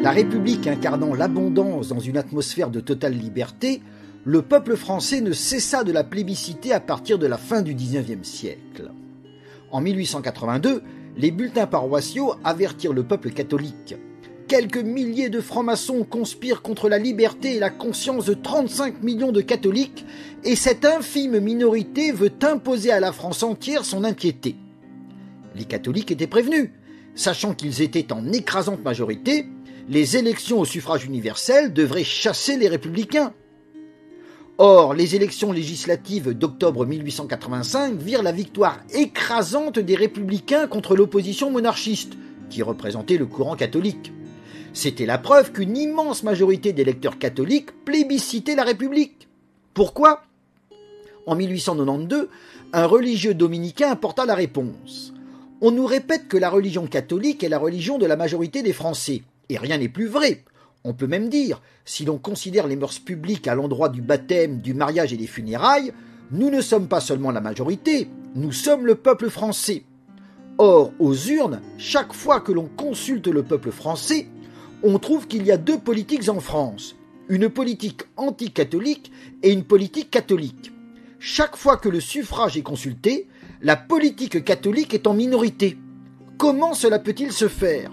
la République incarnant l'abondance dans une atmosphère de totale liberté, le peuple français ne cessa de la plébisciter à partir de la fin du XIXe siècle. En 1882, les bulletins paroissiaux avertirent le peuple catholique. Quelques milliers de francs-maçons conspirent contre la liberté et la conscience de 35 millions de catholiques, et cette infime minorité veut imposer à la France entière son impiété. Les catholiques étaient prévenus. Sachant qu'ils étaient en écrasante majorité, les élections au suffrage universel devraient chasser les républicains. Or, les élections législatives d'octobre 1885 virent la victoire écrasante des républicains contre l'opposition monarchiste, qui représentait le courant catholique. C'était la preuve qu'une immense majorité d'électeurs catholiques plébiscitait la République. Pourquoi ? En 1892, un religieux dominicain apporta la réponse. On nous répète que la religion catholique est la religion de la majorité des Français, et rien n'est plus vrai. On peut même dire, si l'on considère les mœurs publiques à l'endroit du baptême, du mariage et des funérailles, nous ne sommes pas seulement la majorité, nous sommes le peuple français. Or, aux urnes, chaque fois que l'on consulte le peuple français, on trouve qu'il y a deux politiques en France, une politique anticatholique et une politique catholique. Chaque fois que le suffrage est consulté, la politique catholique est en minorité. Comment cela peut-il se faire ?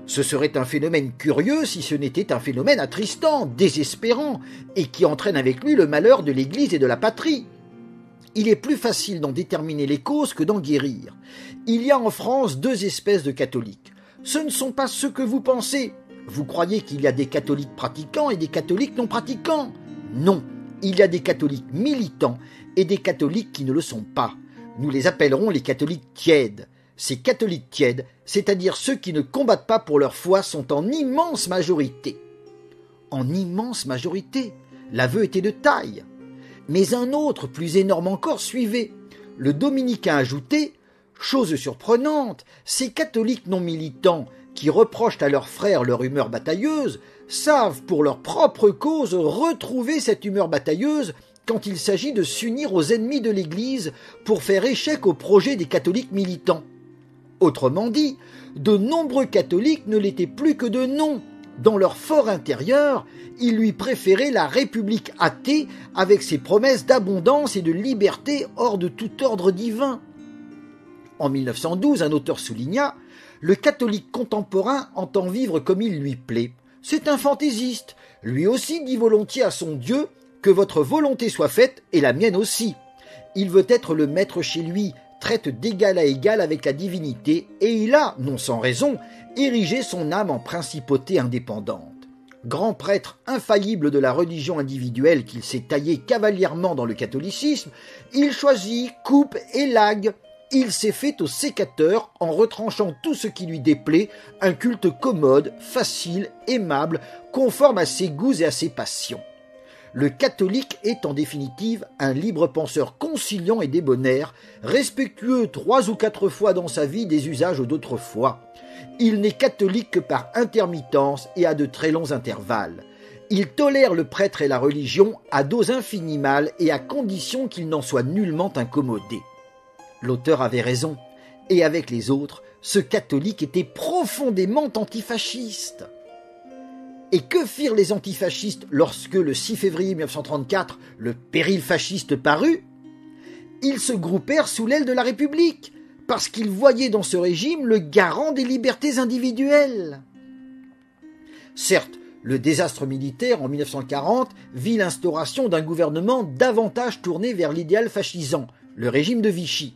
Ce serait un phénomène curieux si ce n'était un phénomène attristant, désespérant, et qui entraîne avec lui le malheur de l'Église et de la patrie. Il est plus facile d'en déterminer les causes que d'en guérir. Il y a en France deux espèces de catholiques. Ce ne sont pas ceux que vous pensez. Vous croyez qu'il y a des catholiques pratiquants et des catholiques non pratiquants ? Non, il y a des catholiques militants et des catholiques qui ne le sont pas. Nous les appellerons les catholiques tièdes. Ces catholiques tièdes, c'est-à-dire ceux qui ne combattent pas pour leur foi, sont en immense majorité. En immense majorité, l'aveu était de taille. Mais un autre, plus énorme encore, suivait. Le dominicain ajoutait, chose surprenante, ces catholiques non militants, qui reprochent à leurs frères leur humeur batailleuse, savent pour leur propre cause retrouver cette humeur batailleuse quand il s'agit de s'unir aux ennemis de l'Église pour faire échec au projet des catholiques militants. Autrement dit, de nombreux catholiques ne l'étaient plus que de nom. Dans leur fort intérieur, ils lui préféraient la République athée avec ses promesses d'abondance et de liberté hors de tout ordre divin. En 1912, un auteur souligna « Le catholique contemporain entend vivre comme il lui plaît. C'est un fantaisiste. Lui aussi dit volontiers à son Dieu que votre volonté soit faite et la mienne aussi. Il veut être le maître chez lui, traite d'égal à égal avec la divinité, et il a, non sans raison, érigé son âme en principauté indépendante. Grand prêtre infaillible de la religion individuelle qu'il s'est taillé cavalièrement dans le catholicisme, il choisit, coupe et lague. Il s'est fait au sécateur en retranchant tout ce qui lui déplaît, un culte commode, facile, aimable, conforme à ses goûts et à ses passions. Le catholique est en définitive un libre penseur conciliant et débonnaire, respectueux 3 ou 4 fois dans sa vie des usages d'autrefois. Il n'est catholique que par intermittence et à de très longs intervalles. Il tolère le prêtre et la religion à dose infinimale et à condition qu'il n'en soit nullement incommodé. L'auteur avait raison, et avec les autres, ce catholique était profondément antifasciste. Et que firent les antifascistes lorsque, le 6 février 1934, le péril fasciste parut ? Ils se groupèrent sous l'aile de la République, parce qu'ils voyaient dans ce régime le garant des libertés individuelles. Certes, le désastre militaire en 1940 vit l'instauration d'un gouvernement davantage tourné vers l'idéal fascisant, le régime de Vichy.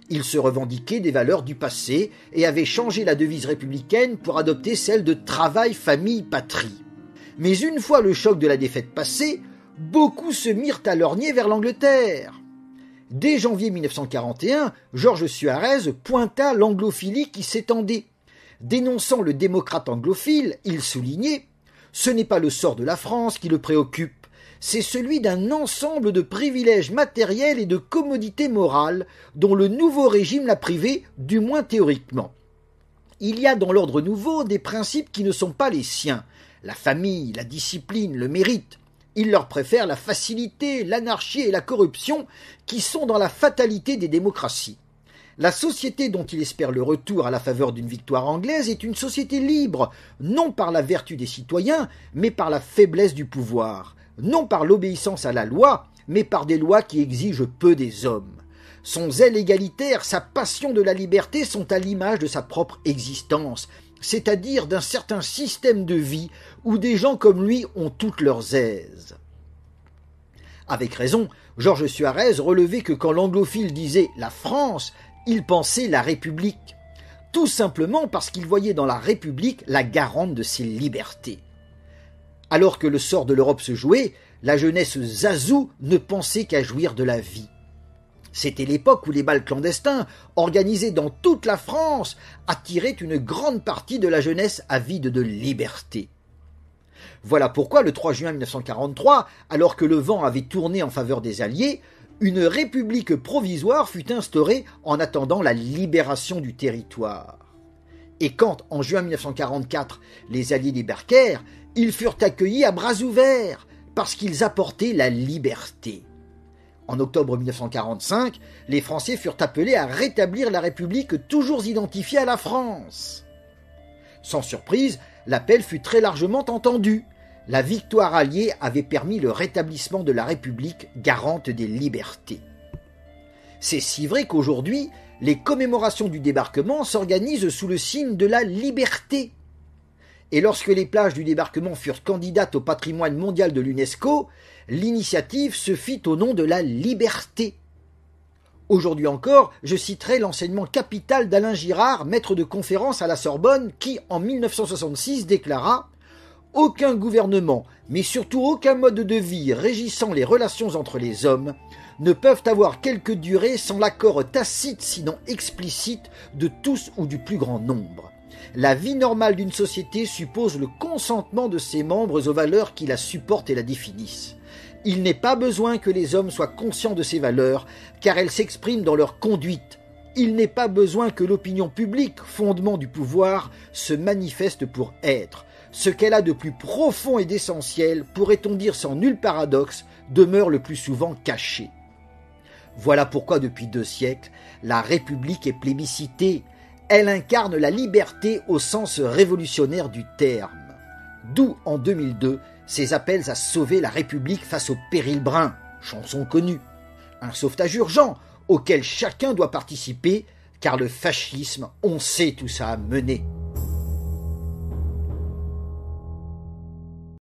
Il se revendiquait des valeurs du passé et avait changé la devise républicaine pour adopter celle de travail, famille, patrie. Mais une fois le choc de la défaite passé, beaucoup se mirent à lorgner vers l'Angleterre. Dès janvier 1941, Georges Suarez pointa l'anglophilie qui s'étendait. Dénonçant le démocrate anglophile, il soulignait « Ce n'est pas le sort de la France qui le préoccupe. C'est celui d'un ensemble de privilèges matériels et de commodités morales dont le nouveau régime l'a privé, du moins théoriquement. Il y a dans l'ordre nouveau des principes qui ne sont pas les siens, la famille, la discipline, le mérite. Il leur préfère la facilité, l'anarchie et la corruption qui sont dans la fatalité des démocraties. La société dont il espère le retour à la faveur d'une victoire anglaise est une société libre, non par la vertu des citoyens, mais par la faiblesse du pouvoir, non par l'obéissance à la loi, mais par des lois qui exigent peu des hommes. Son zèle égalitaire, sa passion de la liberté sont à l'image de sa propre existence, c'est-à-dire d'un certain système de vie où des gens comme lui ont toutes leurs aises. Avec raison, Georges Suarez relevait que quand l'anglophile disait « la France », il pensait la République, tout simplement parce qu'il voyait dans la République la garante de ses libertés. Alors que le sort de l'Europe se jouait, la jeunesse zazou ne pensait qu'à jouir de la vie. C'était l'époque où les bals clandestins, organisés dans toute la France, attiraient une grande partie de la jeunesse avide de liberté. Voilà pourquoi le 3 juin 1943, alors que le vent avait tourné en faveur des Alliés, une république provisoire fut instaurée en attendant la libération du territoire. Et quand, en juin 1944, les Alliés débarquèrent, ils furent accueillis à bras ouverts, parce qu'ils apportaient la liberté. En octobre 1945, les Français furent appelés à rétablir la République toujours identifiée à la France. Sans surprise, l'appel fut très largement entendu. La victoire alliée avait permis le rétablissement de la République garante des libertés. C'est si vrai qu'aujourd'hui, les commémorations du débarquement s'organisent sous le signe de la liberté. Et lorsque les plages du débarquement furent candidates au patrimoine mondial de l'UNESCO, l'initiative se fit au nom de la liberté. Aujourd'hui encore, je citerai l'enseignement capital d'Alain Girard, maître de conférence à la Sorbonne, qui, en 1966, déclara « Aucun gouvernement, mais surtout aucun mode de vie régissant les relations entre les hommes, ne peuvent avoir quelque durée sans l'accord tacite sinon explicite de tous ou du plus grand nombre. La vie normale d'une société suppose le consentement de ses membres aux valeurs qui la supportent et la définissent. Il n'est pas besoin que les hommes soient conscients de ces valeurs, car elles s'expriment dans leur conduite. Il n'est pas besoin que l'opinion publique, fondement du pouvoir, se manifeste pour être. Ce qu'elle a de plus profond et d'essentiel, pourrait-on dire sans nul paradoxe, demeure le plus souvent caché. Voilà pourquoi depuis 2 siècles, la République est plébiscitée. Elle incarne la liberté au sens révolutionnaire du terme. D'où, en 2002, ses appels à sauver la République face au péril brun, chanson connue. Un sauvetage urgent auquel chacun doit participer, car le fascisme, on sait où ça a mené.